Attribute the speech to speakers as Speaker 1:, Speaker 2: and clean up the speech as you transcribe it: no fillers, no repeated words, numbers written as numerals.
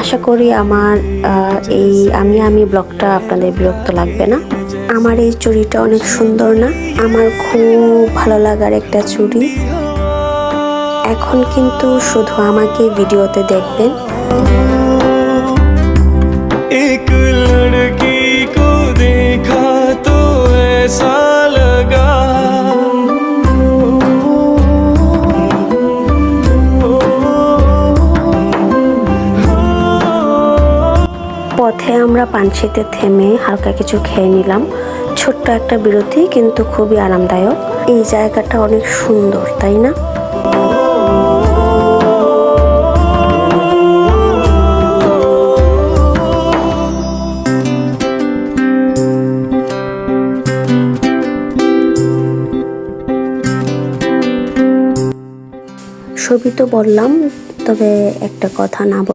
Speaker 1: আশা করি আমার আমি ব্লগটা আপনাদের বিরক্ত লাগবে না। আমার এই চুড়িটা অনেক সুন্দর না? আমার খুব ভালো লাগার একটা চুড়ি। এখন কিন্তু শুধু আমাকে ভিডিওতে দেখবেন।
Speaker 2: एक लड़की को देखा तो ऐसा लगा
Speaker 1: পথে আমরা পানশিতে থেমে হালকা কিছু খেয়ে নিলাম। ছোট্ট একটা বিরতি, কিন্তু খুবই আরামদায়ক। এই জায়গাটা অনেক সুন্দর, তাই না? সবই তো বললাম, তবে একটা কথা না